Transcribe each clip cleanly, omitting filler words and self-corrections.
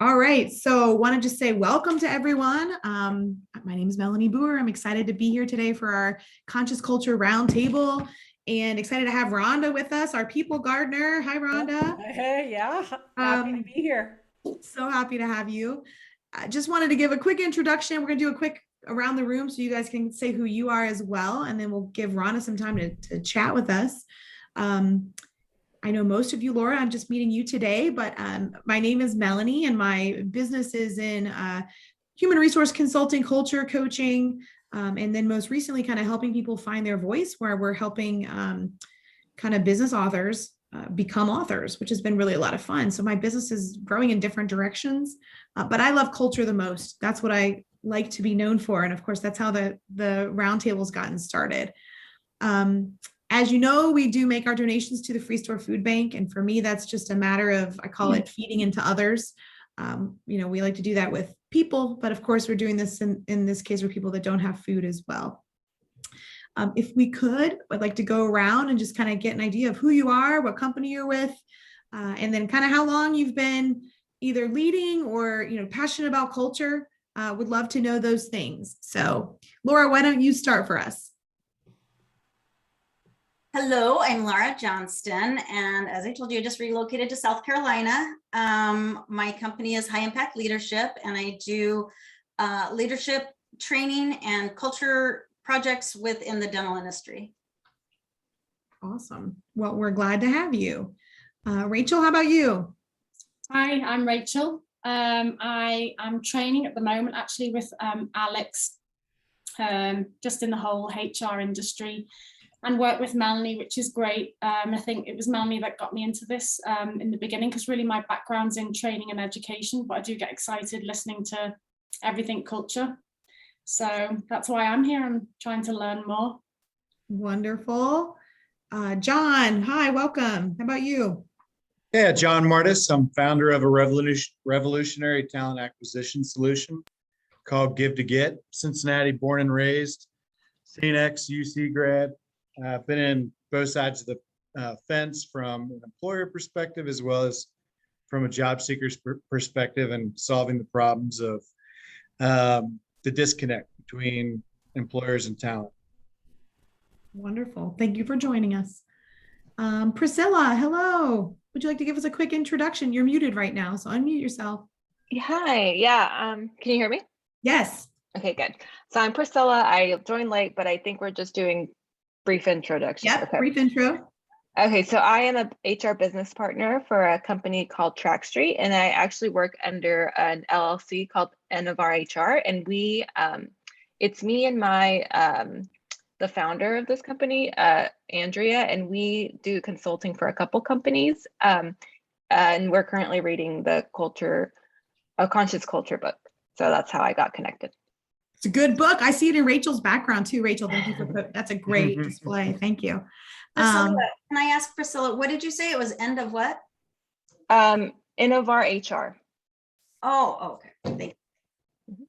All right. So want to just say welcome to everyone. My name is Melanie Booher. I'm excited to be here today for our Conscious Culture Roundtable and excited to have Rhonda with us, our people gardener. Hi, Rhonda. Hey, yeah, happy to Um, be here. so happy to have you. I just wanted to give a quick introduction. We're going to do a quick around the room so you guys can say who you are as well. And then we'll give Rhonda some time to chat with us. Um, I know most of you, Laura. I'm just meeting you today, but my name is Melanie, and my business is in human resource consulting, culture coaching, and then most recently, kind of helping people find their voice, where we're helping kind of business authors become authors, which has been really a lot of fun. So my business is growing in different directions, but I love culture the most. That's what I like to be known for, and of course, that's how the roundtable's gotten started. As you know, we do make our donations to the Free Store Food Bank. And for me, that's just a matter of, I call it feeding into others. We like to do that with people, but of course we're doing this in this case with people that don't have food as well. If we could, I'd like to go around and just kind of get an idea of who you are, what company you're with, and then kind of how long you've been either leading or, passionate about culture. Would love to know those things. So Laura, why don't you start for us? Hello, I'm Laura Johnston, and as I told you, I just relocated to South Carolina. My company is High Impact Leadership, and I do leadership training and culture projects within the dental industry. Awesome. Well, we're glad to have you. Rachel, how about you? Hi, I'm Rachel. I am training at the moment actually with Alex, just in the whole HR industry, and work with Melanie, which is great. I think it was Melanie that got me into this in the beginning, because really my background's in training and education, but I do get excited listening to everything culture. So that's why I'm here. I'm trying to learn more. Wonderful. John, hi, welcome. How about you? Yeah, John Martis. I'm founder of a revolutionary talent acquisition solution called Give to Get. Cincinnati, born and raised, CNX, UC grad. I've been in both sides of the fence from an employer perspective as well as from a job seeker's perspective, and solving the problems of the disconnect between employers and talent. Wonderful. Thank you for joining us. Priscilla, hello. Would you like to give us a quick introduction? You're muted right now, so unmute yourself. Hi, yeah. Can you hear me? Yes. Okay, good. So I'm Priscilla. I joined late, but I think we're just doing brief introduction. Yep, okay. Brief intro. Okay, so I am a HR business partner for a company called Track Street, and I actually work under an LLC called Novar HR, and we, it's me and my, the founder of this company, Andrea, and we do consulting for a couple companies, and we're currently reading the Conscious Culture book. So that's how I got connected. It's a good book. I see it in Rachel's background too. Rachel, thank you for that's a great display. Thank you. Priscilla, can I ask Priscilla, what did you say? It was end of what? Novar HR. Oh, okay. Thank you.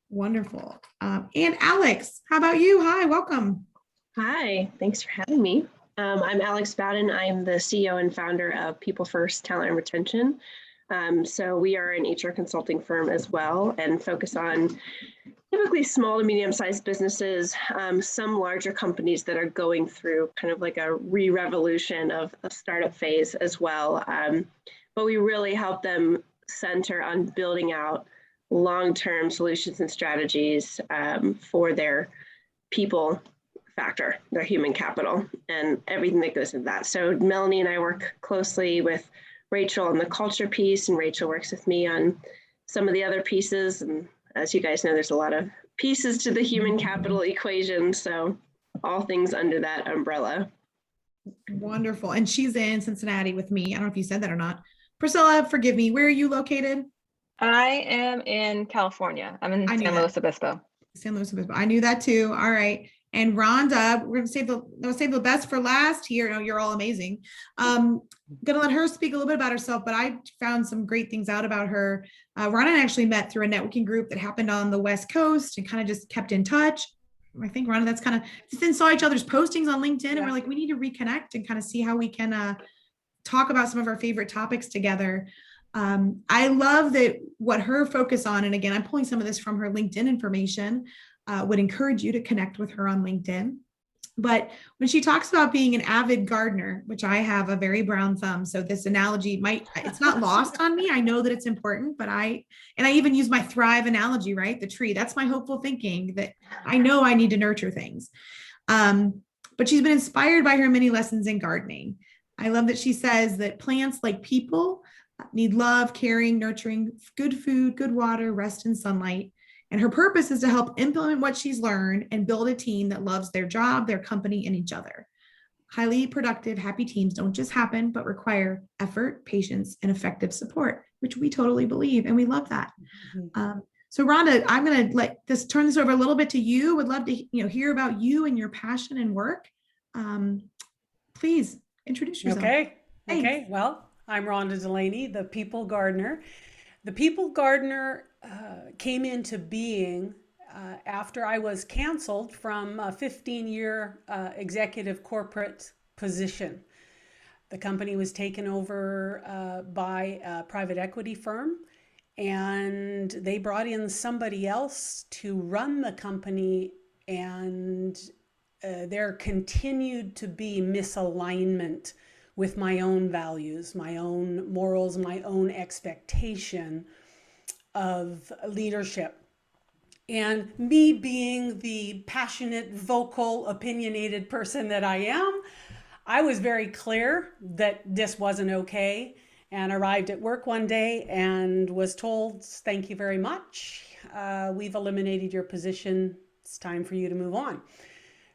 Wonderful. And Alex, how about you? Hi, welcome. Hi, thanks for having me. I'm Alex Bowden. I'm the CEO and founder of People First Talent and Retention. So we are an HR consulting firm as well, and focus on typically small to medium-sized businesses, some larger companies that are going through kind of like a re-revolution of a startup phase as well. But we really help them center on building out long-term solutions and strategies for their people factor, their human capital, and everything that goes into that. So Melanie and I work closely with Rachel on the culture piece, and Rachel works with me on some of the other pieces. And as you guys know, there's a lot of pieces to the human capital equation. So all things under that umbrella. Wonderful. And she's in Cincinnati with me. I don't know if you said that or not. Priscilla, forgive me. Where are you located? I am in California. I'm in San Luis Obispo. San Luis Obispo. I knew that too. All right. And Rhonda, we're gonna save the best for last here. No, you're all amazing. Gonna let her speak a little bit about herself, but I found some great things out about her. Rhonda and I actually met through a networking group that happened on the West Coast and kind of just kept in touch. I think Rhonda, that's kind of just then saw each other's postings on LinkedIn, and we're like, we need to reconnect and kind of see how we can talk about some of our favorite topics together. I love that what her focus on, and again, I'm pulling some of this from her LinkedIn information, would encourage you to connect with her on LinkedIn. But when she talks about being an avid gardener, which I have a very brown thumb, so this analogy it's not lost on me. I know that it's important, but I even use my thrive analogy, right? The tree, that's my hopeful thinking, that I know I need to nurture things. But she's been inspired by her many lessons in gardening. I love that she says that plants, like people, need love, caring, nurturing, good food, good water, rest, and sunlight. And her purpose is to help implement what she's learned and build a team that loves their job, their company, and each other. Highly productive, happy teams don't just happen, but require effort, patience, and effective support, which we totally believe. And we love that. So Rhonda, I'm going to turn this over a little bit to you. Would love to hear about you and your passion and work. Please introduce yourself. Okay. Thanks. Okay. Well, I'm Rhonda Delaney, the People Gardener. The People Gardener came into being after I was canceled from a 15-year executive corporate position. The company was taken over by a private equity firm, and they brought in somebody else to run the company, and there continued to be misalignment with my own values, my own morals, my own expectation of leadership. And me being the passionate, vocal, opinionated person that I am, I was very clear that this wasn't okay, and arrived at work one day and was told, thank you very much. We've eliminated your position. It's time for you to move on.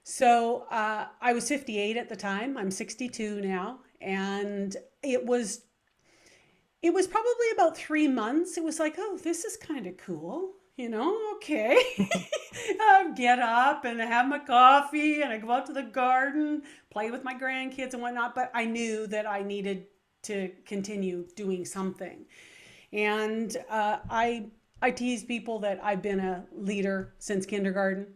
So I was 58 at the time. I'm 62 now. And it was probably about 3 months. It was like, oh, this is kind of cool. Okay. Get up and have my coffee, and I go out to the garden, play with my grandkids and whatnot. But I knew that I needed to continue doing something. And I tease people that I've been a leader since kindergarten.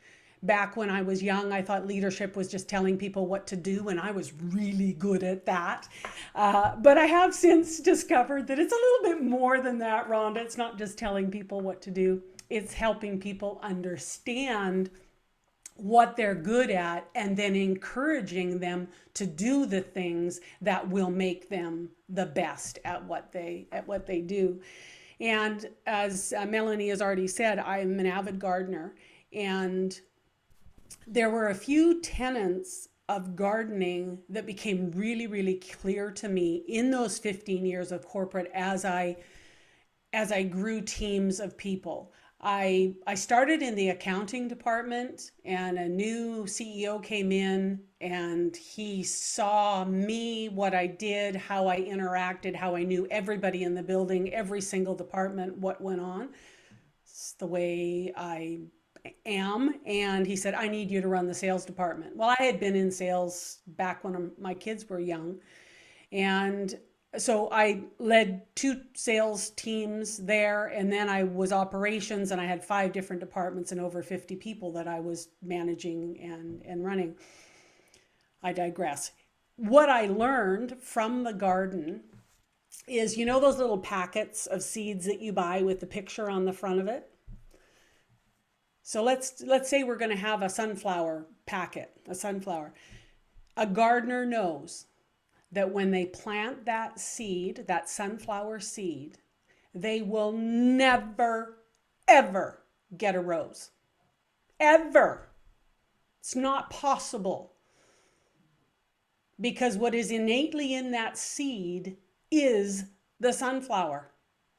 Back when I was young, I thought leadership was just telling people what to do, and I was really good at that. But I have since discovered that it's a little bit more than that, Rhonda. It's not just telling people what to do. It's helping people understand what they're good at, and then encouraging them to do the things that will make them the best at what they do. And as Melanie has already said, I'm an avid gardener, and there were a few tenets of gardening that became really, really clear to me in those 15 years of corporate as I grew teams of people. I started in the accounting department, and a new CEO came in, and he saw me, what I did, how I interacted, how I knew everybody in the building, every single department, what went on. It's the way I am. And he said, I need you to run the sales department. Well, I had been in sales back when my kids were young. And so I led 2 sales teams there, and then I was operations, and I had 5 different departments and over 50 people that I was managing and running. I digress. What I learned from the garden is, those little packets of seeds that you buy with the picture on the front of it? So let's say we're going to have a sunflower packet, a sunflower. A gardener knows that when they plant that seed, that sunflower seed, they will never, ever get a rose. Ever. It's not possible. Because what is innately in that seed is the sunflower.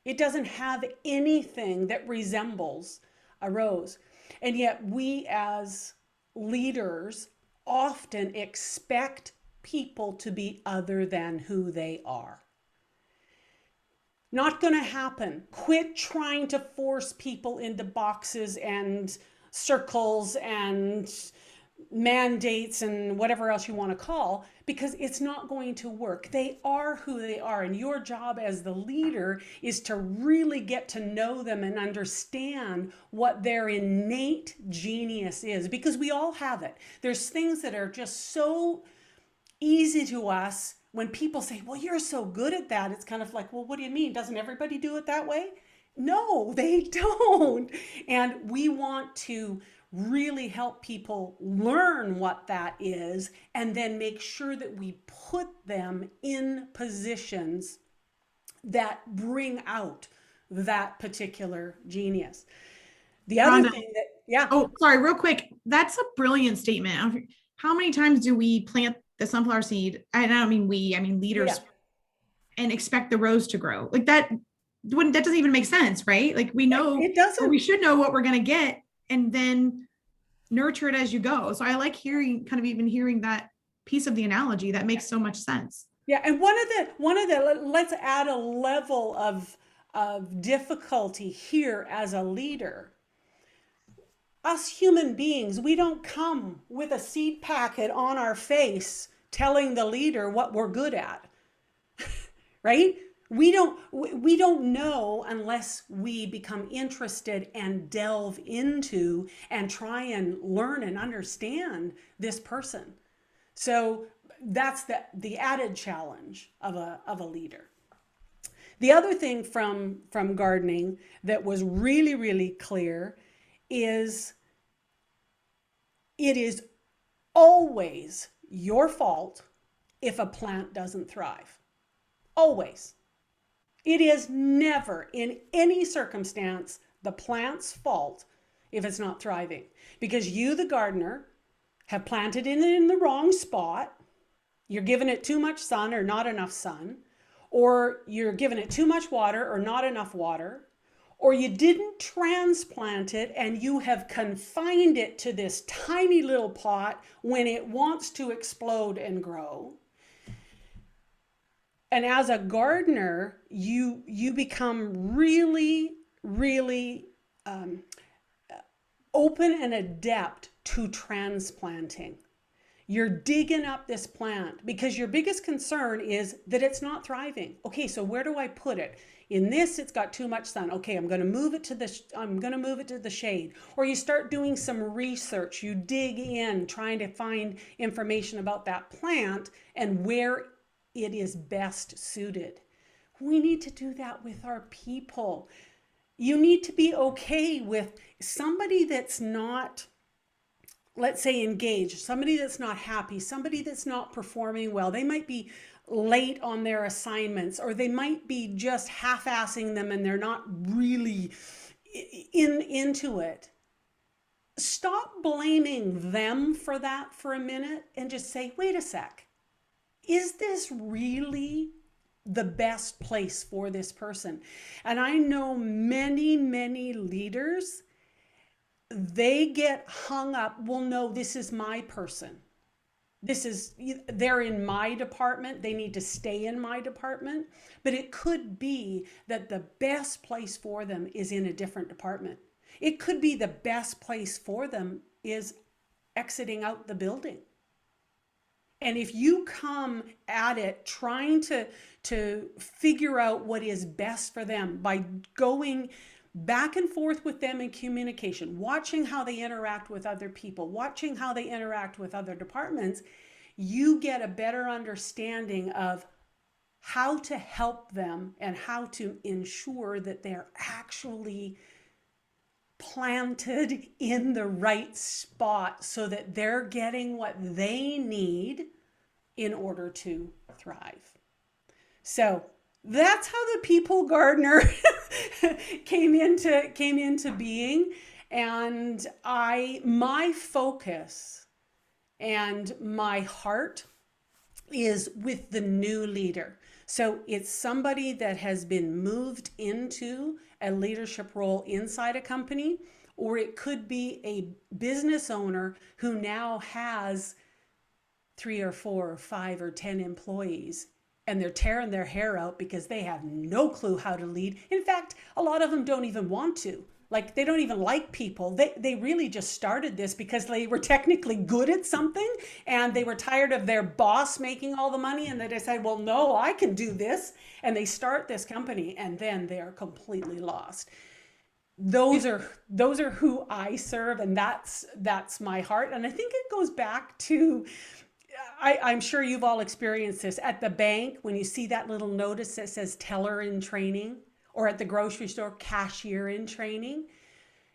It doesn't have anything that resembles a rose. And yet we as leaders often expect people to be other than who they are. Not going to happen. Quit trying to force people into boxes and circles and mandates and whatever else you want to call, because it's not going to work. They are who they are, and your job as the leader is to really get to know them and understand what their innate genius is, because we all have it. There's things that are just so easy to us when people say, well, you're so good at that, it's kind of like, well, what do you mean? Doesn't everybody do it that way? No, they don't. And we want to really help people learn what that is and then make sure that we put them in positions that bring out that particular genius. The other Rhonda. thing that, yeah. Oh, sorry, real quick. That's a brilliant statement. How many times do we plant the sunflower seed? And I don't mean we, I mean leaders, Yeah. and expect the rose to grow. Like that doesn't even make sense, right? Like we know, It or doesn't. we should know what we're going to get and then nurture it as you go. So I like hearing that piece of the analogy. That makes so much sense. Yeah, and one of the let's add a level of difficulty here as a leader. Us human beings, we don't come with a seed packet on our face telling the leader what we're good at. Right? We don't know unless we become interested and delve into and try and learn and understand this person. So that's the added challenge of a leader. The other thing from gardening that was really, really clear is it is always your fault if a plant doesn't thrive. Always. It is never in any circumstance the plant's fault if it's not thriving, because you, the gardener, have planted it in the wrong spot. You're giving it too much sun or not enough sun, or you're giving it too much water or not enough water, or you didn't transplant it and you have confined it to this tiny little pot when it wants to explode and grow. And as a gardener, you become really, really open and adept to transplanting. You're digging up this plant because your biggest concern is that it's not thriving. Okay, so where do I put it? In this, it's got too much sun. Okay, I'm going to move it to the shade. Or you start doing some research. You dig in, trying to find information about that plant and where it is best suited. We need to do that with our people. You need to be okay with somebody that's not, let's say, engaged, somebody that's not happy, somebody that's not performing well. They might be late on their assignments, or they might be just half-assing them and they're not really into it. Stop blaming them for that for a minute and just say, wait a sec. Is this really the best place for this person? And I know many, many leaders, they get hung up, well, no, this is my person. They're in my department. They need to stay in my department. But it could be that the best place for them is in a different department. It could be the best place for them is exiting out the building. And if you come at it trying to figure out what is best for them by going back and forth with them in communication, watching how they interact with other people, watching how they interact with other departments, you get a better understanding of how to help them and how to ensure that they're actually planted in the right spot so that they're getting what they need in order to thrive. So that's how the people gardener came into being. And my focus and my heart is with the new leader. So it's somebody that has been moved into a leadership role inside a company, or it could be a business owner who now has 3 or 4 or 5 or 10 employees, and they're tearing their hair out because they have no clue how to lead. In fact, a lot of them don't even want to. Like, they don't even like people. They really just started this because they were technically good at something and they were tired of their boss making all the money, and they decided, well, no, I can do this. And they start this company and then they are completely lost. Those are who I serve, and that's my heart. And I think it goes back to I'm sure you've all experienced this at the bank when you see that little notice that says teller in training, or at the grocery store, cashier in training.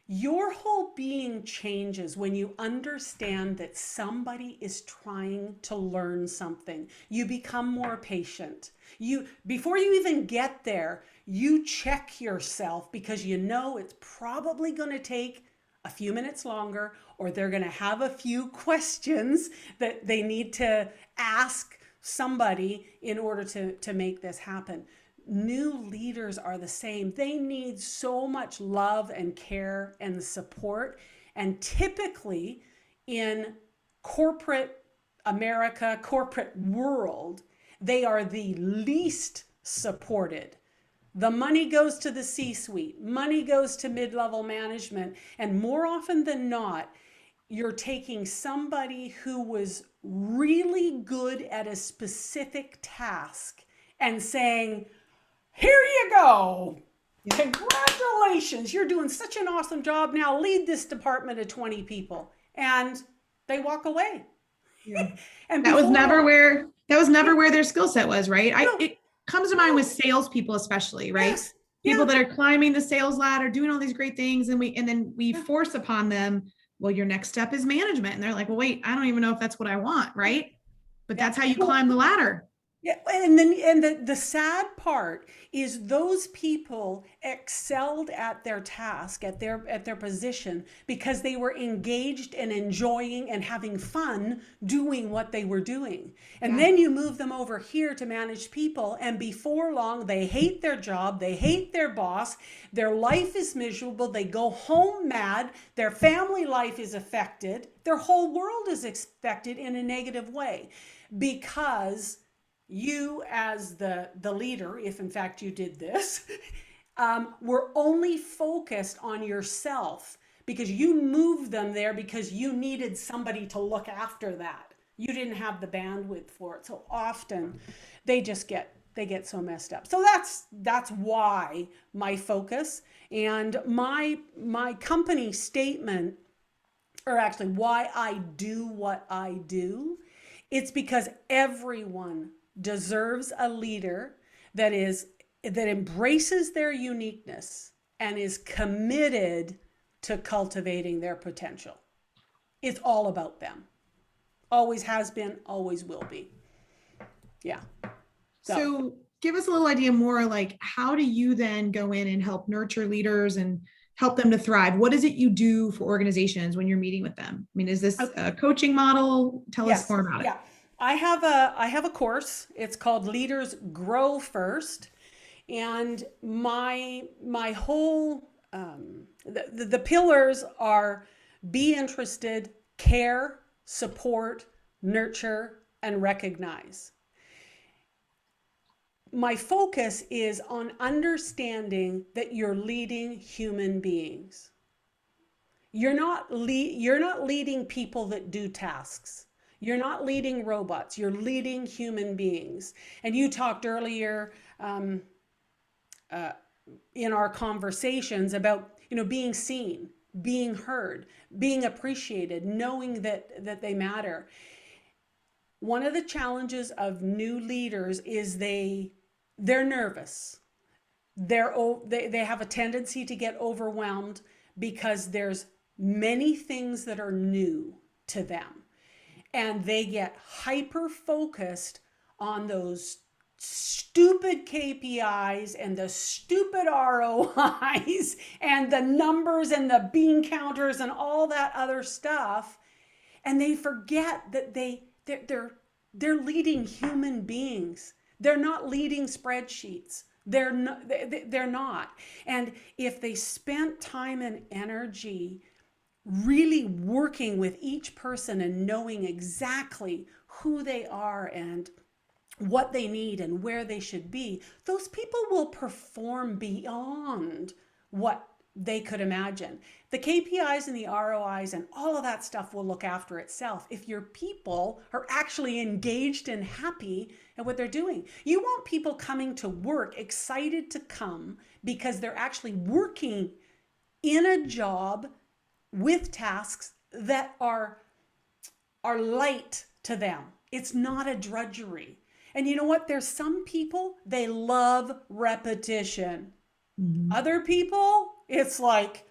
Your whole being changes when you understand that somebody is trying to learn something. You become more patient. Before you even get there, you check yourself because you know it's probably going to take a few minutes longer, or they're going to have a few questions that they need to ask somebody in order to make this happen. New leaders are the same. They need so much love and care and support. And typically in corporate America, corporate world, they are the least supported. The money goes to the C-suite, money goes to mid-level management, and more often than not, you're taking somebody who was really good at a specific task and saying, here you go. Congratulations. You're doing such an awesome job. Now lead this department of 20 people. And they walk away. Yeah. And that was never where Yeah. their skill set was, right? No. It comes to mind with salespeople, especially, right? Yes. People Yeah. that are climbing the sales ladder, doing all these great things, and then we force upon them, well, your next step is management. And they're like, well, wait, I don't even know if that's what I want, right? But Yeah. that's how you climb the ladder. Yeah, and the sad part is those people excelled at their task, at their position, because they were engaged and enjoying and having fun doing what they were doing. And Yeah. then you move them over here to manage people, and before long they hate their job, they hate their boss, their life is miserable, they go home mad, their family life is affected, their whole world is affected in a negative way, because you as the leader, if in fact you did this, were only focused on yourself because you moved them there because you needed somebody to look after that. You didn't have the bandwidth for it. So often they get so messed up. So that's why my focus and my company statement, or actually why I do what I do, it's because everyone deserves a leader that embraces their uniqueness and is committed to cultivating their potential. It's all about them. Always has been, always will be. Yeah. So give us a little idea more, like, how do you then go in and help nurture leaders and help them to thrive? What is it you do for organizations when you're meeting with them? I mean, is this a coaching model? Tell us more about it. Yeah. I have a course. It's called Leaders Grow First. And my whole, the pillars are be interested, care, support, nurture, and recognize. My focus is on understanding that you're leading human beings. You're not leading people that do tasks. You're not leading robots. You're leading human beings. And you talked earlier in our conversations about being seen, being heard, being appreciated, knowing that they matter. One of the challenges of new leaders is they're nervous. They have a tendency to get overwhelmed because there's many things that are new to them. And they get hyper focused on those stupid KPIs and the stupid ROIs and the numbers and the bean counters and all that other stuff. And they forget that they're leading human beings. They're not leading spreadsheets. They're not. And if they spent time and energy really working with each person and knowing exactly who they are and what they need and where they should be, those people will perform beyond what they could imagine. The KPIs and the ROIs and all of that stuff will look after itself if your people are actually engaged and happy at what they're doing. You want people coming to work excited to come because they're actually working in a job with tasks that are light to them. It's not a drudgery. And you know what? There's some people, they love repetition. Mhm. Other people, it's like,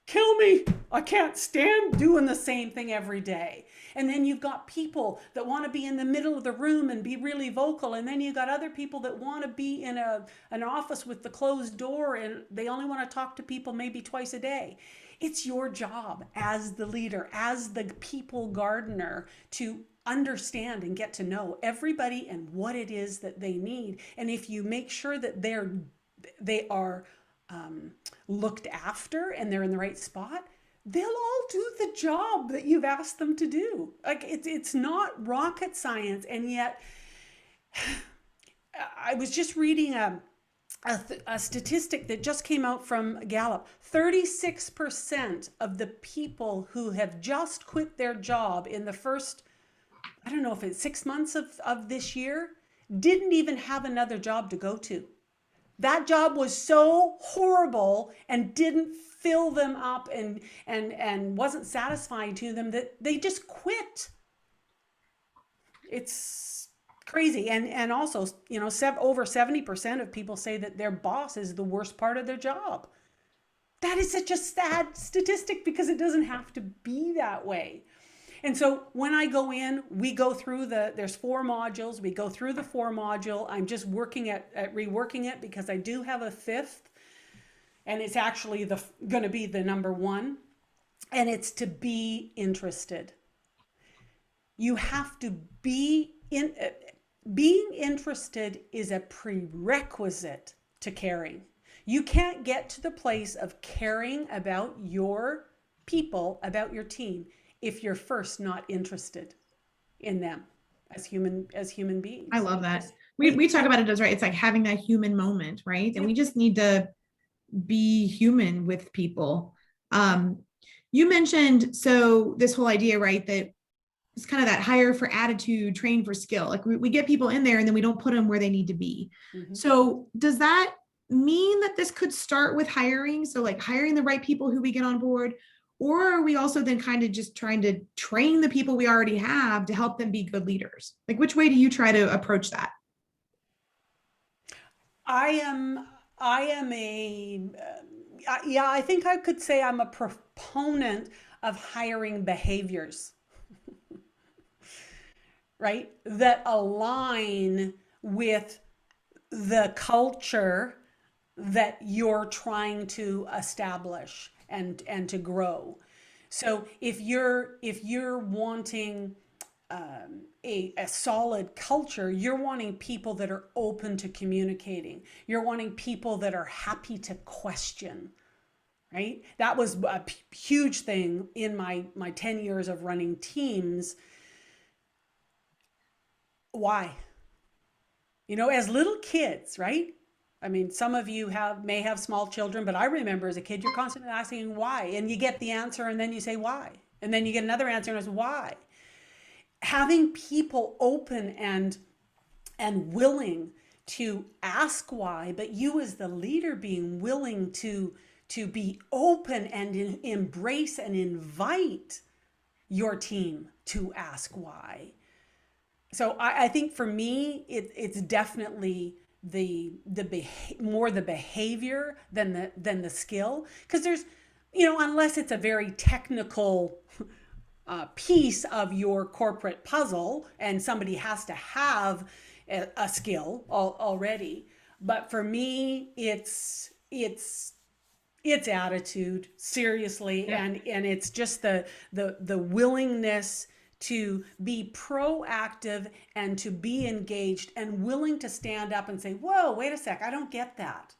kill me. I can't stand doing the same thing every day. And then you've got people that want to be in the middle of the room and be really vocal. And then you've got other people that want to be in an office with the closed door and they only want to talk to people maybe twice a day. It's your job as the leader, as the people gardener, to understand and get to know everybody and what it is that they need. And if you make sure that they are looked after and they're in the right spot, they'll all do the job that you've asked them to do. Like it's not rocket science. And yet I was just reading a statistic that just came out from Gallup. 36% of the people who have just quit their job in the first, I don't know if it's 6 months of this year, didn't even have another job to go to. That job was so horrible and didn't fill them up and wasn't satisfying to them that they just quit. It's crazy. And also, you know, over 70% of people say that their boss is the worst part of their job. That is such a sad statistic because it doesn't have to be that way. And so when I go in, we go through there's 4 modules. We go through the 4 module. I'm just working at reworking it because I do have a 5th, and it's actually going to be the number 1, and it's to be interested. You have to be being interested is a prerequisite to caring. You can't get to the place of caring about your people, about your team, if you're first not interested in them as human beings. I love that. We talk about it as, right, it's like having that human moment, right? And we just need to be human with people. You mentioned, so this whole idea, right, that it's kind of that hire for attitude, train for skill. Like we get people in there and then we don't put them where they need to be. Mm-hmm. So does that mean that this could start with hiring? So like hiring the right people who we get on board, or are we also then kind of just trying to train the people we already have to help them be good leaders? Like which way do you try to approach that? I think I could say I'm a proponent of hiring behaviors, right? That align with the culture that you're trying to establish and to grow. So if you're wanting a solid culture, you're wanting people that are open to communicating. You're wanting people that are happy to question, right? That was a huge thing in my 10 years of running teams. Why? You know, as little kids, right? I mean, some of you may have small children, but I remember as a kid, you're constantly asking why, and you get the answer and then you say why. And then you get another answer and it's why. Having people open and willing to ask why, but you as the leader being willing to be open and embrace and invite your team to ask why. So I think for me, it's definitely more the behavior than the skill, because there's, you know, unless it's a very technical piece of your corporate puzzle and somebody has to have a skill already. But for me, it's attitude, seriously. Yeah. And it's just the willingness to be proactive and to be engaged and willing to stand up and say, whoa, wait a sec, I don't get that.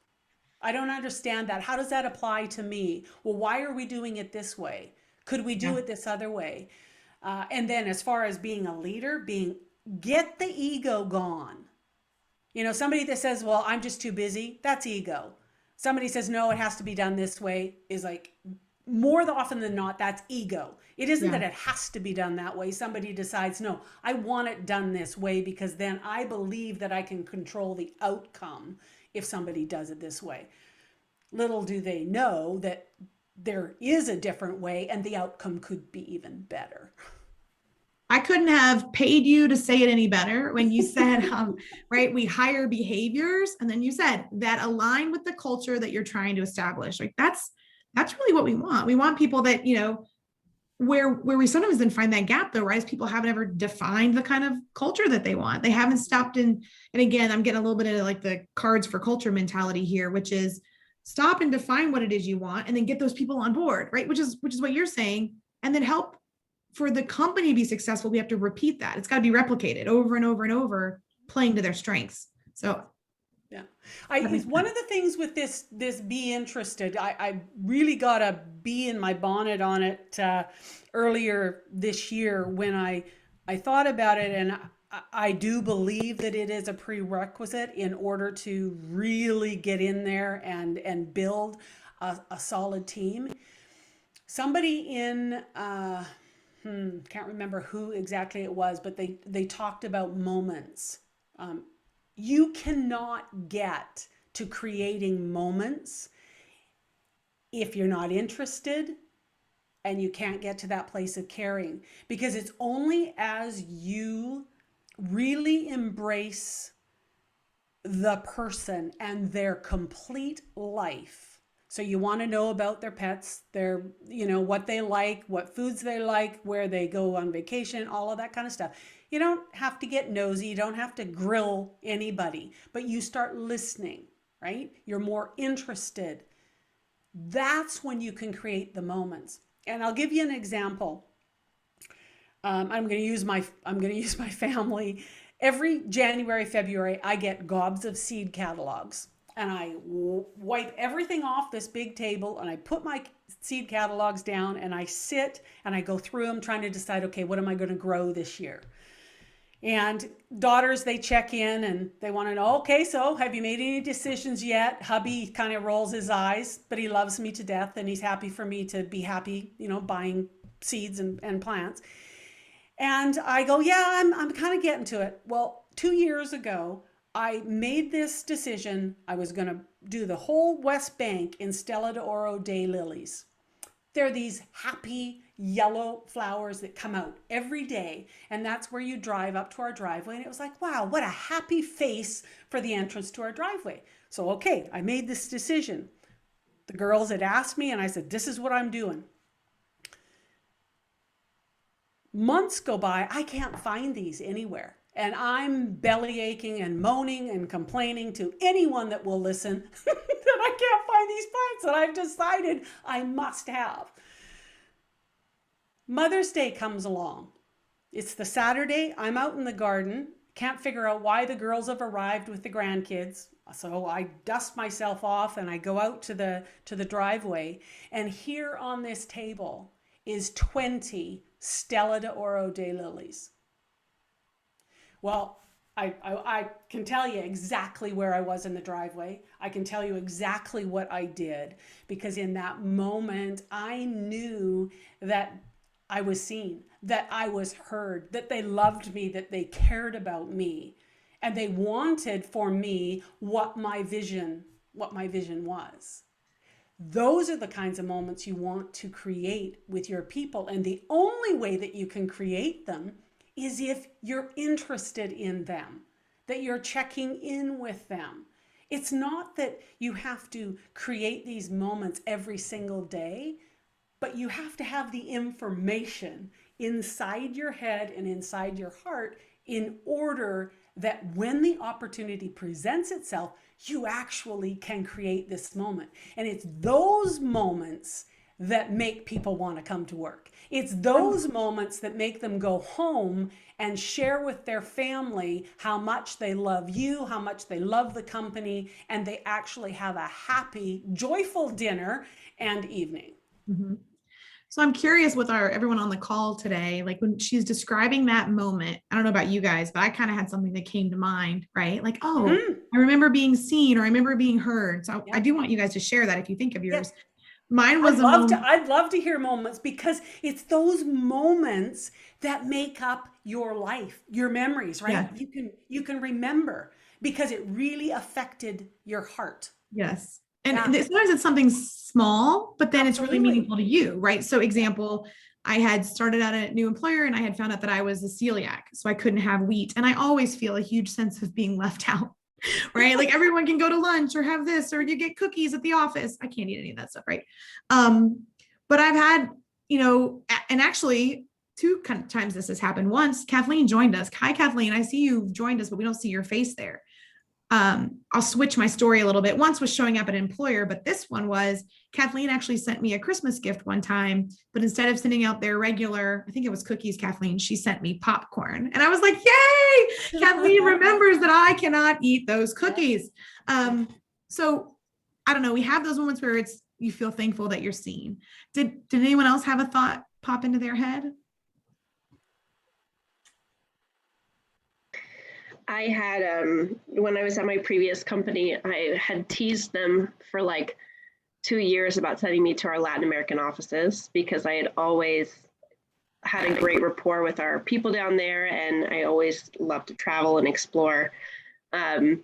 I don't understand that. How does that apply to me? Well, why are we doing it this way? Could we do it this other way? And then as far as being a leader, get the ego gone. You know, somebody that says, well, I'm just too busy, that's ego. Somebody says, no, it has to be done this way, is like, more often than not, that's ego. It isn't that it has to be done that way. Somebody decides, no, I want it done this way because then I believe that I can control the outcome if somebody does it this way. Little do they know that there is a different way and the outcome could be even better. I couldn't have paid you to say it any better when you said, right, we hire behaviors. And then you said that align with the culture that you're trying to establish. Like that's really what we want. We want people that, you know, where we sometimes then find that gap though, right? Is people haven't ever defined the kind of culture that they want. They haven't stopped in, and again, I'm getting a little bit into like the cards for culture mentality here, which is stop and define what it is you want and then get those people on board, right? Which is what you're saying. And then help for the company to be successful. We have to repeat that. It's got to be replicated over and over and over, playing to their strengths. So yeah, one of the things with this be interested, I really got a bee in my bonnet on it earlier this year when I thought about it, and I do believe that it is a prerequisite in order to really get in there and build a solid team. Somebody in can't remember who exactly it was, but they talked about moments. You cannot get to creating moments if you're not interested, and you can't get to that place of caring, because it's only as you really embrace the person and their complete life. So you want to know about their pets, their, you know, what they like, what foods they like, where they go on vacation, all of that kind of stuff. You don't have to get nosy. You don't have to grill anybody, but you start listening, right? You're more interested. That's when you can create the moments. And I'll give you an example. I'm going to use my family. Every January, February, I get gobs of seed catalogs, and I wipe everything off this big table, and I put my seed catalogs down, and I sit and I go through them trying to decide, okay, what am I going to grow this year? And daughters, they check in and they want to know, okay, so have you made any decisions yet? Hubby kind of rolls his eyes, but he loves me to death, and he's happy for me to be happy, you know, buying seeds and plants. And I go, yeah, I'm kind of getting to it. Well, 2 years ago, I made this decision. I was going to do the whole West Bank in Stella d'Oro daylilies. They're these happy yellow flowers that come out every day. And that's where you drive up to our driveway. And it was like, wow, what a happy face for the entrance to our driveway. So, okay, I made this decision. The girls had asked me, and I said, this is what I'm doing. Months go by, I can't find these anywhere. And I'm belly aching and moaning and complaining to anyone that will listen that I can't find these plants that I've decided I must have. Mother's Day comes along. It's the Saturday. I'm out in the garden. Can't figure out why the girls have arrived with the grandkids. So I dust myself off and I go out to the driveway. And here on this table is 20 Stella d'Oro daylilies. Well, I can tell you exactly where I was in the driveway. I can tell you exactly what I did, because in that moment, I knew that I was seen, that I was heard, that they loved me, that they cared about me, and they wanted for me what my vision was. Those are the kinds of moments you want to create with your people. And the only way that you can create them is if you're interested in them, that you're checking in with them. It's not that you have to create these moments every single day, but you have to have the information inside your head and inside your heart in order that when the opportunity presents itself, you actually can create this moment. And it's those moments that make people want to come to work. It's those moments that make them go home and share with their family how much they love you, how much they love the company, and they actually have a happy, joyful dinner and evening. Mm-hmm. So I'm curious with everyone on the call today, like when she's describing that moment, I don't know about you guys, but I kind of had something that came to mind, right? Like, oh, I remember being seen, or I remember being heard. So I do want you guys to share that if you think of yours. Yeah. Mine was I'd love to hear moments, because it's those moments that make up your life, your memories, right? Yeah. You can remember because it really affected your heart. Yes. And sometimes it's something small, but then it's really meaningful to you, right? So example, I had started at a new employer and I had found out that I was a celiac, so I couldn't have wheat. And I always feel a huge sense of being left out, right? Like everyone can go to lunch or have this, or you get cookies at the office. I can't eat any of that stuff, right? But I've had, and actually, two times this has happened. Once, Kathleen joined us. Hi, Kathleen. I see you've joined us, but we don't see your face there. I'll switch my story a little bit. Once was showing up at an employer, but this one was Kathleen actually sent me a Christmas gift one time, but instead of sending out their regular, I think it was cookies, Kathleen, she sent me popcorn. And I was like, yay, Kathleen remembers that I cannot eat those cookies. So I don't know. We have those moments where you feel thankful that you're seen. Did anyone else have a thought pop into their head? I had, when I was at my previous company, I had teased them for like 2 years about sending me to our Latin American offices because I had always had a great rapport with our people down there, and I always loved to travel and explore. And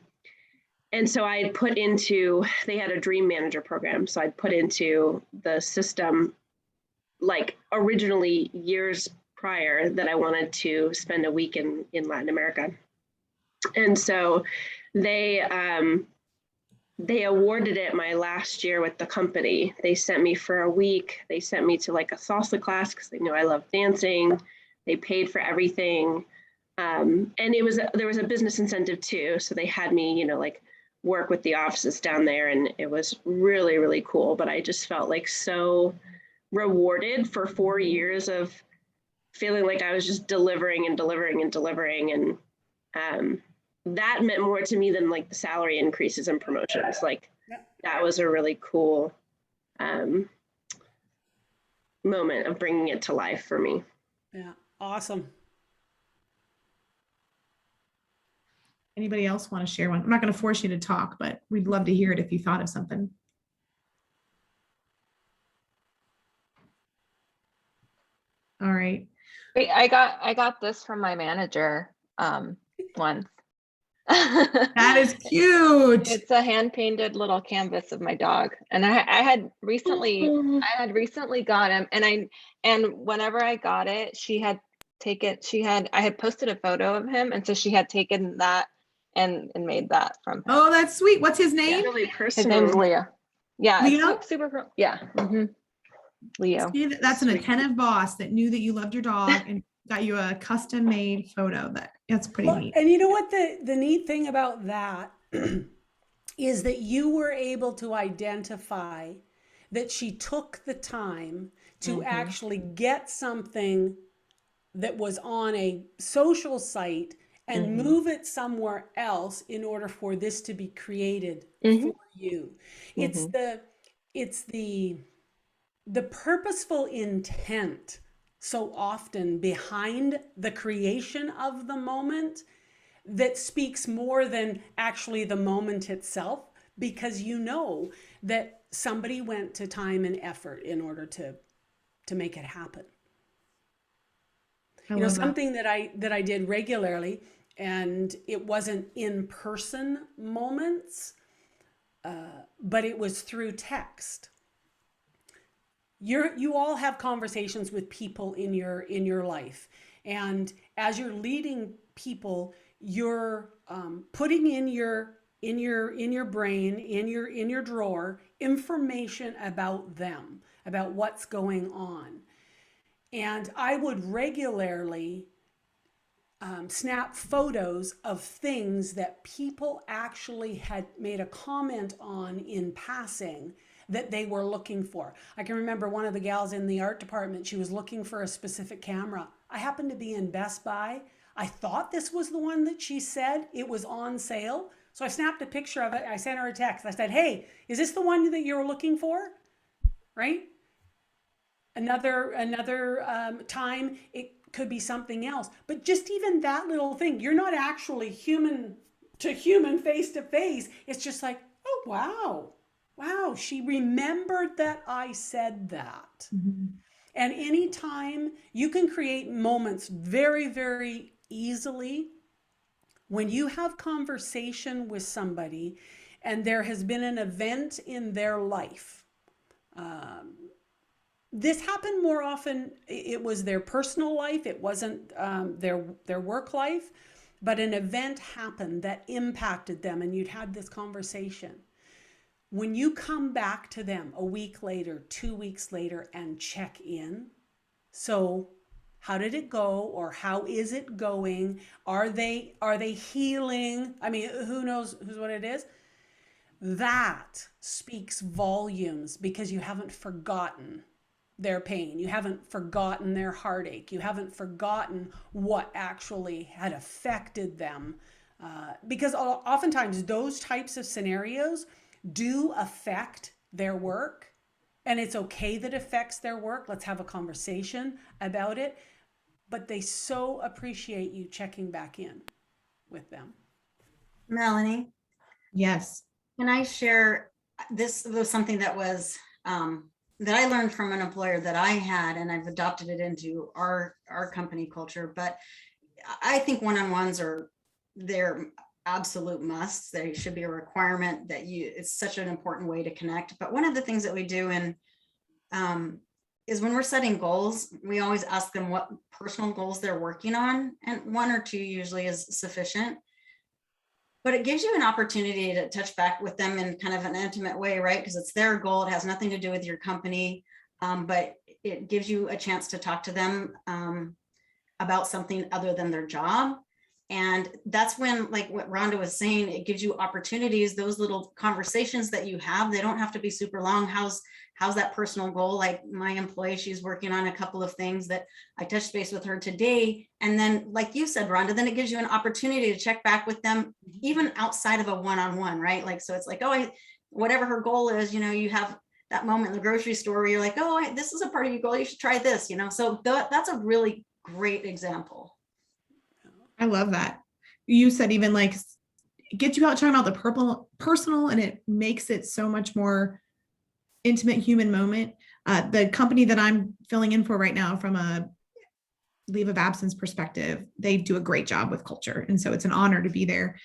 so I had put into, they had a dream manager program. So I'd put into the system, like originally years prior, that I wanted to spend a week in Latin America. And so they awarded it my last year with the company. They sent me for a week. They sent me to like a salsa class because they knew I love dancing. They paid for everything. And there was a business incentive too. So they had me, like work with the offices down there, and it was really, really cool. But I just felt like so rewarded for 4 years of feeling like I was just delivering and delivering and delivering. And that meant more to me than like the salary increases and promotions. Like that was a really cool moment of bringing it to life for me. Yeah, awesome. Anybody else want to share one? I'm not going to force you to talk, but we'd love to hear it if you thought of something. All right. Wait, I got this from my manager once. That is cute. It's a hand painted little canvas of my dog, and I had recently got him, and whenever I got it, I had posted a photo of him, and so she had taken that and made that from him. Oh, that's sweet. What's his name? Really personal. His name's Leo. Yeah, Leo? it's super. Yeah, Leo. See, that's an attentive boss that knew that you loved your dog and got you a custom made photo. That's pretty neat. And you know what the neat thing about that is that you were able to identify that she took the time to actually get something that was on a social site and move it somewhere else in order for this to be created for you. It's the purposeful intent so often behind the creation of the moment that speaks more than actually the moment itself, because you know that somebody went to time and effort in order to make it happen. Something that I did regularly, and it wasn't in-person moments, but it was through text. You all have conversations with people in your life, and as you're leading people, you're putting in your brain, in your drawer, information about them, about what's going on. And I would regularly snap photos of things that people actually had made a comment on in passing that they were looking for. I can remember one of the gals in the art department, she was looking for a specific camera. I happened to be in Best Buy. I thought this was the one that she said. It was on sale. So I snapped a picture of it. I sent her a text. I said, hey, is this the one that you were looking for? Right? Another time, it could be something else. But just even that little thing, you're not actually human to human, face to face. It's just like, oh, wow. Wow, she remembered that I said that. And anytime you can create moments very, very easily when you have conversation with somebody and there has been an event in their life, this happened more often. It was their personal life. It wasn't their work life, but an event happened that impacted them, and you'd had this conversation. When you come back to them a week later, 2 weeks later, and check in, so how did it go, or how is it going? Are they healing? I mean, who knows what it is? That speaks volumes, because you haven't forgotten their pain. You haven't forgotten their heartache. You haven't forgotten what actually had affected them. Because oftentimes those types of scenarios do affect their work, and it's okay that it affects their work. Let's have a conversation about it. But they so appreciate you checking back in with them. Melanie, Yes. can I share, this was something that was, that I learned from an employer that I had, and I've adopted it into our company culture. But I think one-on-ones they're absolute musts. They should be a requirement that it's such an important way to connect. But one of the things that we do is when we're setting goals, we always ask them what personal goals they're working on, and 1 or 2 usually is sufficient. But it gives you an opportunity to touch back with them in kind of an intimate way, right? Because it's their goal. It has nothing to do with your company, but it gives you a chance to talk to them about something other than their job. And that's when, like what Rhonda was saying, it gives you opportunities, those little conversations that you have. They don't have to be super long. How's that personal goal? Like my employee, she's working on a couple of things that I touched base with her today. And then, like you said, Rhonda, then it gives you an opportunity to check back with them, even outside of a one-on-one, right? Like, so it's like, oh, whatever her goal is, you have that moment in the grocery store where you're like, oh, this is a part of your goal. You should try this, So that's a really great example. I love that. You said even like get you out talking about the personal, and it makes it so much more intimate human moment. The company that I'm filling in for right now, from a leave of absence perspective, they do a great job with culture. And so it's an honor to be there.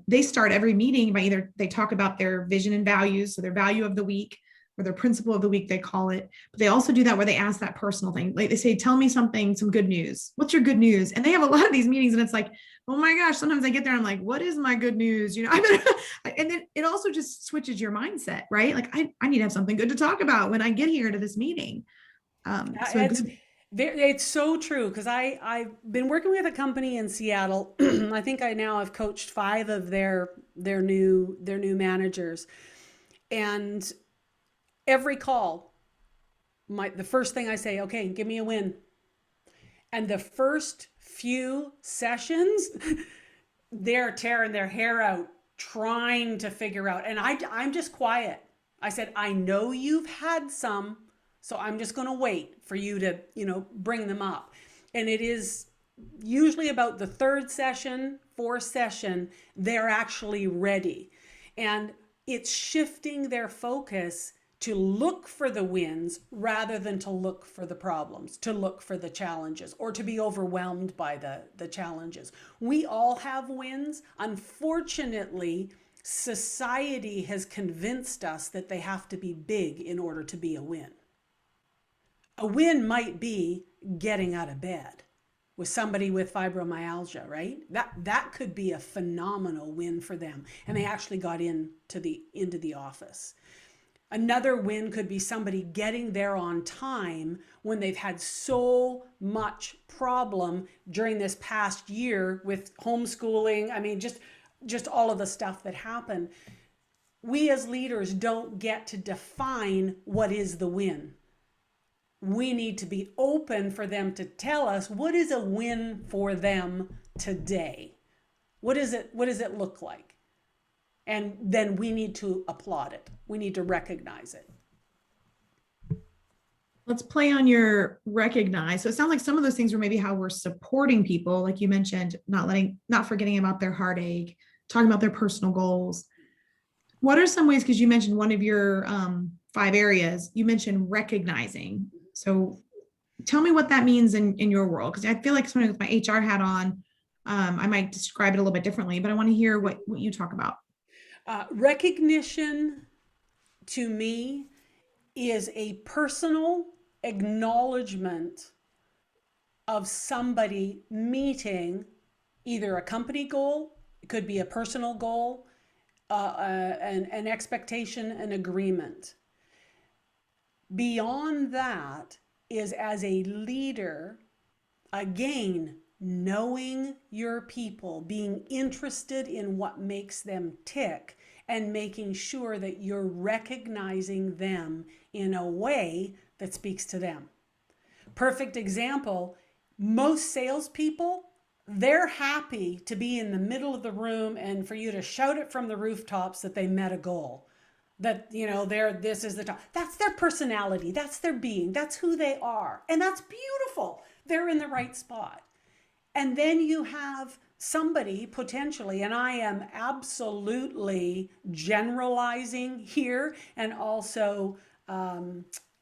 They start every meeting by they talk about their vision and values. So their value of the week, or their principle of the week, they call it. But they also do that where they ask that personal thing. Like they say, tell me some good news. What's your good news? And they have a lot of these meetings, and it's like, oh my gosh, sometimes I get there, I'm like, what is my good news? And then it also just switches your mindset, right? Like I need to have something good to talk about when I get here to this meeting. It's so true, because I've been working with a company in Seattle. I think I now have coached 5 of their new managers, and every call, the first thing I say, okay, give me a win. And the first few sessions, they're tearing their hair out, trying to figure out. And I'm just quiet. I said, I know you've had some, so I'm just going to wait for you to, bring them up. And it is usually about the 3rd session, 4th session, they're actually ready. And it's shifting their focus to look for the wins rather than to look for the problems, to look for the challenges, or to be overwhelmed by the challenges. We all have wins. Unfortunately, society has convinced us that they have to be big in order to be a win. A win might be getting out of bed with somebody with fibromyalgia, right? That could be a phenomenal win for them. And they actually got into the office. Another win could be somebody getting there on time when they've had so much problem during this past year with homeschooling. I mean, just all of the stuff that happened. We as leaders don't get to define what is the win. We need to be open for them to tell us what is a win for them today. What does it look like? And then we need to applaud it. We need to recognize it. Let's play on your recognize. So it sounds like some of those things were maybe how we're supporting people, like you mentioned, not forgetting about their heartache, talking about their personal goals. What are some ways, because you mentioned one of your 5 areas, you mentioned recognizing. So tell me what that means in your world, because I feel like sometimes with my HR hat on, I might describe it a little bit differently, but I want to hear what you talk about. Recognition to me is a personal acknowledgement of somebody meeting either a company goal, it could be a personal goal, an expectation, an agreement. Beyond that is, as a leader, again, knowing your people, being interested in what makes them tick, and making sure that you're recognizing them in a way that speaks to them. Perfect example, most salespeople, they're happy to be in the middle of the room and for you to shout it from the rooftops that they met a goal. That, you know, this is the top. That's their personality. That's their being. That's who they are. And that's beautiful. They're in the right spot. And then you have somebody potentially, and I am absolutely generalizing here and also,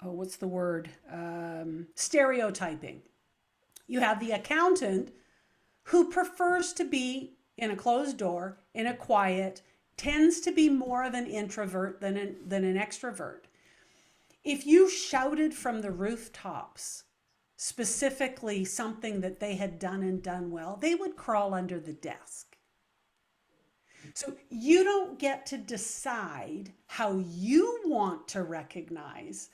what's the word? Stereotyping. You have the accountant who prefers to be in a closed door, in a quiet, tends to be more of an introvert than an extrovert. If you shouted from the rooftops, specifically something that they had done and done well, they would crawl under the desk. So you don't get to decide how you want to recognize.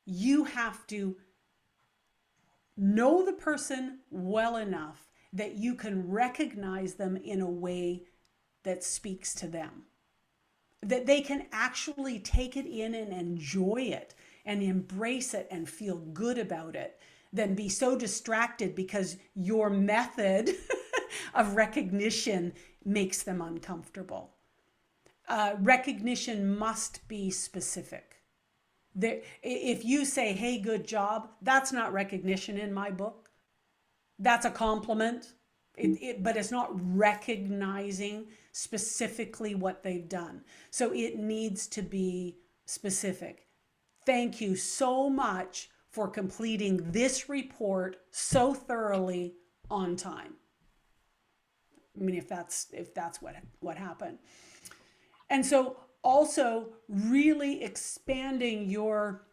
You have to know the person well enough that you can recognize them in a way that speaks to them, that they can actually take it in and enjoy it and embrace it and feel good about it, than be so distracted because your method of recognition makes them uncomfortable. Recognition must be specific. If you say, hey, good job, that's not recognition in my book. That's a compliment, but it's not recognizing specifically what they've done. So it needs to be specific. Thank you so much for completing this report so thoroughly on time. I mean, if that's what happened. And so also really expanding your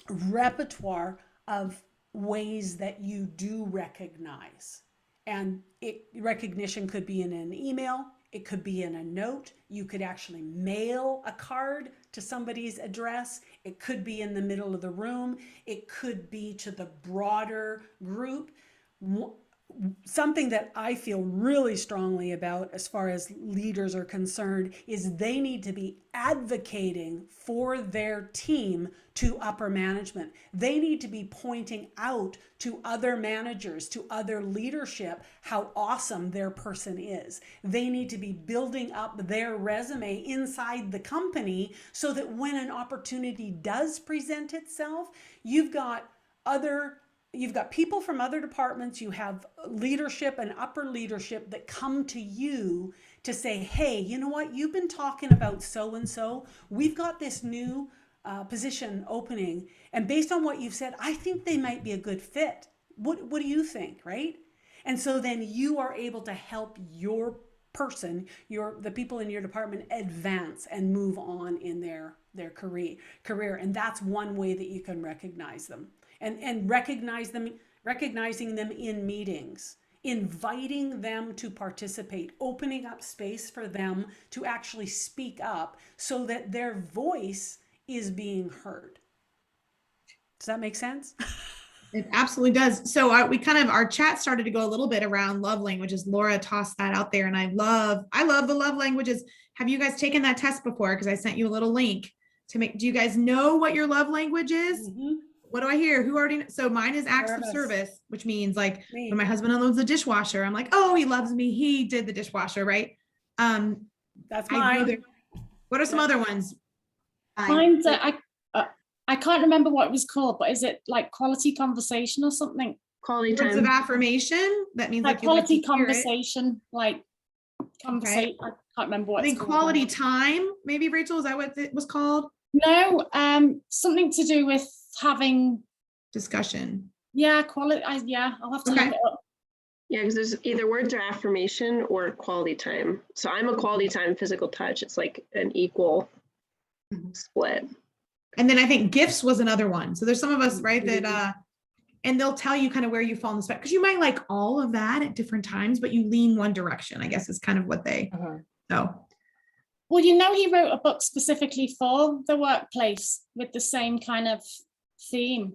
repertoire of ways that you do recognize. And recognition could be in an email, it could be in a note, you could actually mail a card to somebody's address, it could be in the middle of the room, it could be to the broader group. Something that I feel really strongly about as far as leaders are concerned is they need to be advocating for their team to upper management. They need to be pointing out to other managers, to other leadership, how awesome their person is. They need to be building up their resume inside the company so that when an opportunity does present itself, you've got people from other departments, you have leadership and upper leadership that come to you to say, hey, you know what? You've been talking about so-and-so. We've got this new position opening. And based on what you've said, I think they might be a good fit. What do you think, right? And so then you are able to help your person, the people in your department advance and move on in their career. And that's one way that you can recognize them. And recognizing them in meetings, inviting them to participate, opening up space for them to actually speak up so that their voice is being heard. Does that make sense? It absolutely does. So our chat started to go a little bit around love languages. Laura tossed that out there, and I love the love languages. Have you guys taken that test before? Because I sent you a little link do you guys know what your love language is? Mm-hmm. What do I hear? Who already know? So mine is acts of service, which means like when my husband unloads the dishwasher, I'm like, oh, he loves me. He did the dishwasher, right? That's mine. What are some other ones? Mine's I can't remember what it was called, but is it like quality conversation or something? Quality Words time. of affirmation. That means like quality conversation, like conversation. Okay. I can't remember what it's called. Quality time, maybe, Rachel, is that what it was called? No, something to do with having discussion. Yeah, quality. I'll have to look it up. Yeah, because there's either words of affirmation or quality time. So I'm a quality time physical touch. It's like an equal split. And then I think gifts was another one. So there's some of us, right, that and they'll tell you kind of where you fall in the spectrum, because you might like all of that at different times, but you lean one direction, I guess is kind of what they so. Well, you know, he wrote a book specifically for the workplace with the same kind of theme.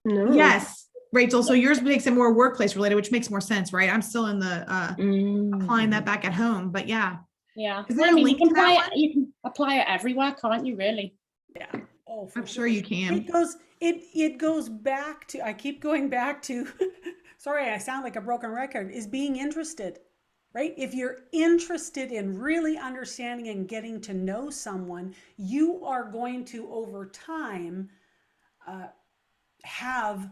No. Yes, Rachel. So yours makes it more workplace related, which makes more sense, right? I'm still in the applying that back at home, but yeah. Yeah. Is Well, there I a mean, link to that one? you can apply it everywhere, can't you, really? Yeah. Oh, for I'm sure you can. It goes back to, I keep going back to, sorry, I sound like a broken record, is being interested, right? If you're interested in really understanding and getting to know someone, you are going to, over time, have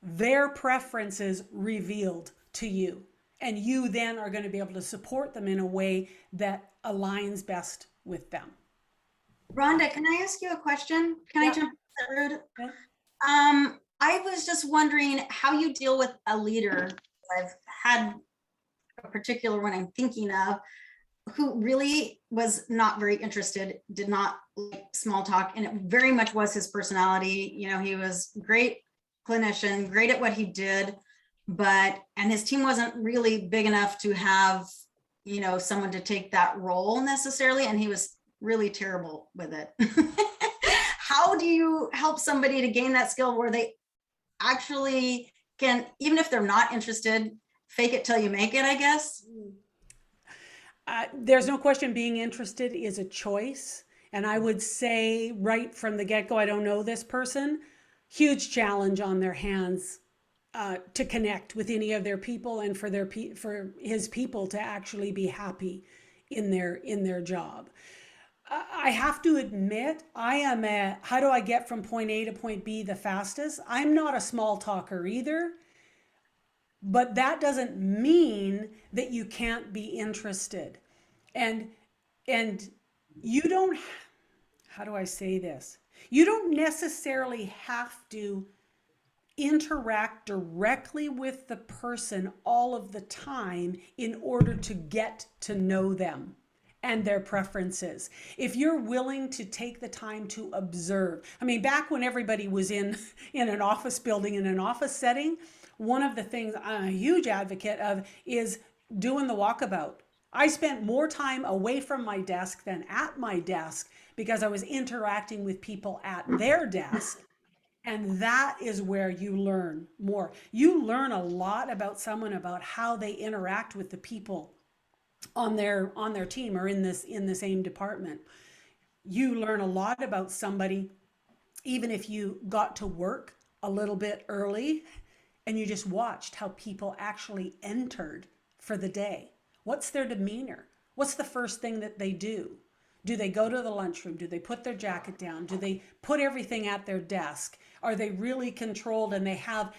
their preferences revealed to you. And you then are going to be able to support them in a way that aligns best with them. Rhonda, can I ask you a question? Can I jump in? Yeah. I was just wondering how you deal with a leader. I've had a particular one I'm thinking of who really was not very interested, did not like small talk, and it very much was his personality. You know, he was great clinician, great at what he did, and his team wasn't really big enough to have, you know, someone to take that role necessarily, and he was really terrible with it. How do you help somebody to gain that skill where they actually can, even if they're not interested, fake it till you make it, I guess? There's no question being interested is a choice. And I would say right from the get-go, I don't know this person, huge challenge on their hands to connect with any of their people and for his people to actually be happy in their job. I have to admit, I am how do I get from point A to point B the fastest? I'm not a small talker either, but that doesn't mean that you can't be interested. And you don't, how do I say this? You don't necessarily have to interact directly with the person all of the time in order to get to know them and their preferences. If you're willing to take the time to observe, I mean, back when everybody was in an office building, in an office setting, one of the things I'm a huge advocate of is doing the walkabout. I spent more time away from my desk than at my desk because I was interacting with people at their desk. And that is where you learn more. You learn a lot about someone, about how they interact with the people on their team or in the same department. You learn a lot about somebody, even if you got to work a little bit early and you just watched how people actually entered for the day. What's their demeanor? What's the first thing that they do? Do they go to the lunchroom? Do they put their jacket down? Do they put everything at their desk? Are they really controlled and they have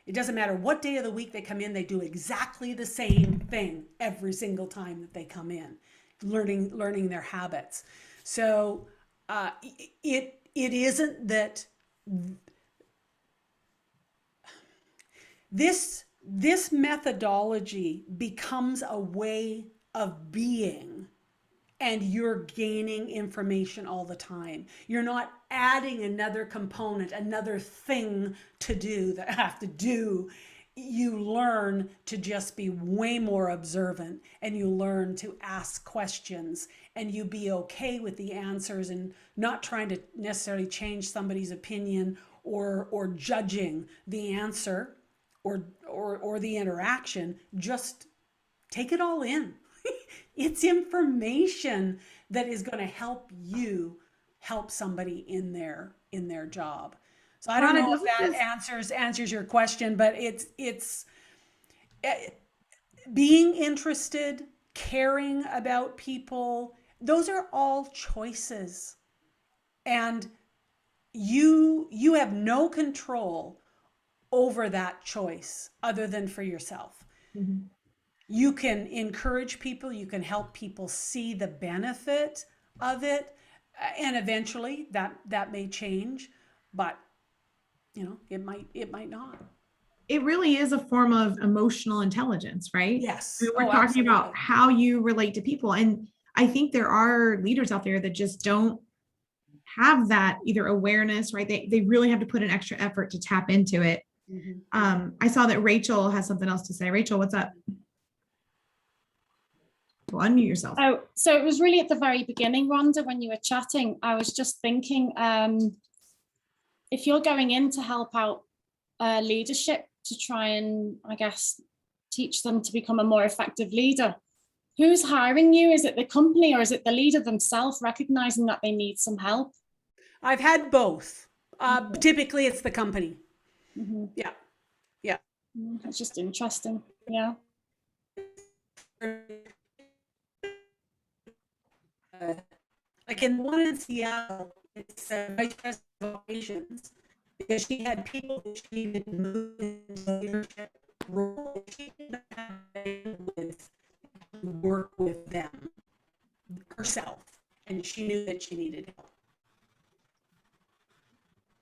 it doesn't matter what day of the week they come in, they do exactly the same thing every single time that they come in, learning their habits. So it isn't that this methodology becomes a way of being, and you're gaining information all the time. You're not adding another component, another thing to do that I have to do. You learn to just be way more observant, and you learn to ask questions, and you be okay with the answers and not trying to necessarily change somebody's opinion or judging the answer or the interaction. Just take it all in. It's information that is going to help you help somebody in their job. So I don't know if that answers your question, but it's being interested, caring about people. Those are all choices, and you have no control over that choice other than for yourself. Mm-hmm. You can encourage people, you can help people see the benefit of it, and eventually that may change, but you know, it might not. It really is a form of emotional intelligence, right? Yes. We're talking about how you relate to people. And I think there are leaders out there that just don't have that either awareness, right? They really have to put an extra effort to tap into it. I saw that Rachel has something else to say. Rachel, what's up? Well, unmute yourself. Oh, so it was really at the very beginning, Rhonda, when you were chatting, I was just thinking, if you're going in to help out leadership to try and, I guess, teach them to become a more effective leader, who's hiring you? Is it the company or is it the leader themselves recognizing that they need some help? I've had both. Typically, it's the company. Yeah. Yeah. That's just interesting. Yeah. Like in one in Seattle, it's vice president of operations, because she had people that she needed to move into leadership role. She didn't have bandwidth to work with them herself, and she knew that she needed help.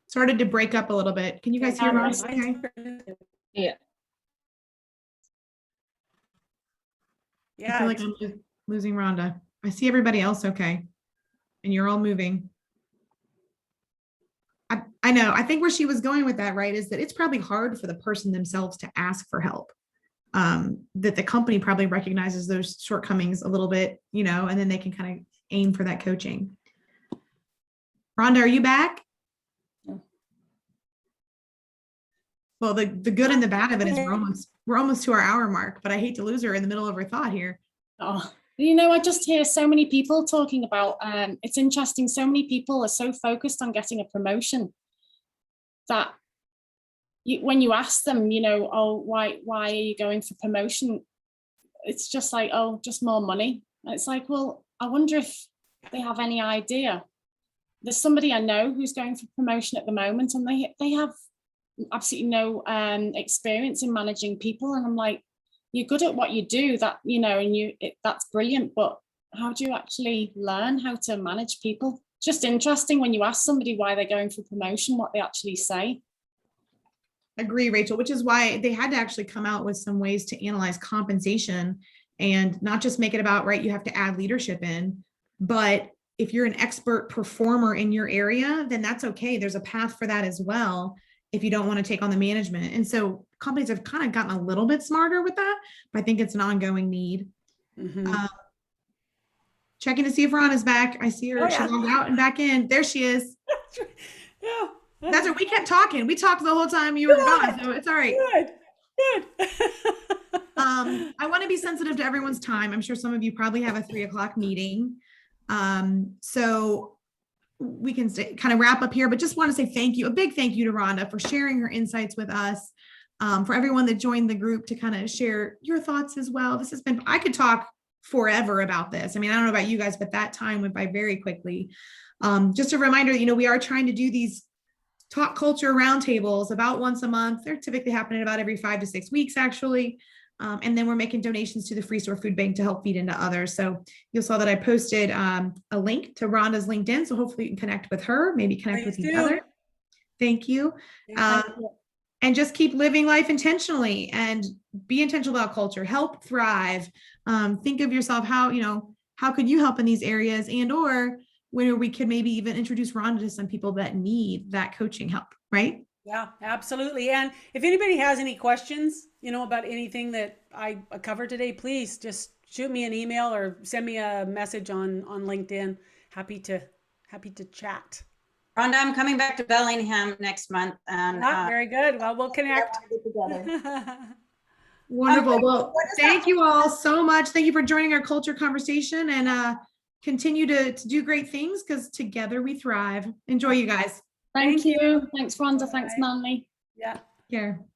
Started to break up a little bit. Can you guys hear me? Okay. Yeah. I feel like I'm losing Rhonda. I see everybody else okay. And you're all moving. I know. I think where she was going with that, right, is that it's probably hard for the person themselves to ask for help. That the company probably recognizes those shortcomings a little bit, you know, and then they can kind of aim for that coaching. Rhonda, are you back? Well, the good and the bad of it is we're almost to our hour mark, but I hate to lose her in the middle of her thought here. Oh, you know, I just hear so many people talking about, it's interesting, so many people are so focused on getting a promotion that when you ask them, you know, oh, why are you going for promotion? It's just like, oh, just more money. And it's like, well, I wonder if they have any idea. There's somebody I know who's going for promotion at the moment, and they have absolutely no experience in managing people. And I'm like, you're good at what you do, that, you know, and that's brilliant, but how do you actually learn how to manage people? Just interesting when you ask somebody why they're going for promotion, what they actually say. Agree, Rachel, which is why they had to actually come out with some ways to analyze compensation and not just make it about, right, you have to add leadership in, but if you're an expert performer in your area, then that's okay. There's a path for that as well if you don't want to take on the management. And so companies have kind of gotten a little bit smarter with that, but I think it's an ongoing need. Checking to see if Ron is back. I see her. Oh, yeah. She's logged out and back in. There she is. Yeah. That's it. We kept talking. We talked the whole time you were gone, so it's all right. Good. I want to be sensitive to everyone's time. I'm sure some of you probably have a 3:00 meeting. So we can kind of wrap up here, but just want to say thank you. A big thank you to Rhonda for sharing her insights with us. For everyone that joined the group to kind of share your thoughts as well. This has been, I could talk forever about this. I mean, I don't know about you guys, but that time went by very quickly. Just a reminder, you know, we are trying to do these talk culture roundtables about once a month. They're typically happening about every 5 to 6 weeks, actually. And then we're making donations to the Free Store Food Bank to help feed into others. So you saw that I posted a link to Rhonda's LinkedIn. So hopefully you can connect with her, maybe connect with each other. Thank you. And just keep living life intentionally and be intentional about culture, help thrive. Think of yourself, how could you help in these areas, and or where we could maybe even introduce Rhonda to some people that need that coaching help, right? Yeah, absolutely. And if anybody has any questions, you know, about anything that I covered today, please just shoot me an email or send me a message on LinkedIn. Happy to chat. Rhonda, I'm coming back to Bellingham next month. And very good. Well, we'll connect. Wonderful. Well, thank you all so much. Thank you for joining our culture conversation, and continue to do great things, because together we thrive. Enjoy, you guys. Thank you. Thanks, Rhonda. Thanks, Melanie. Yeah. Care.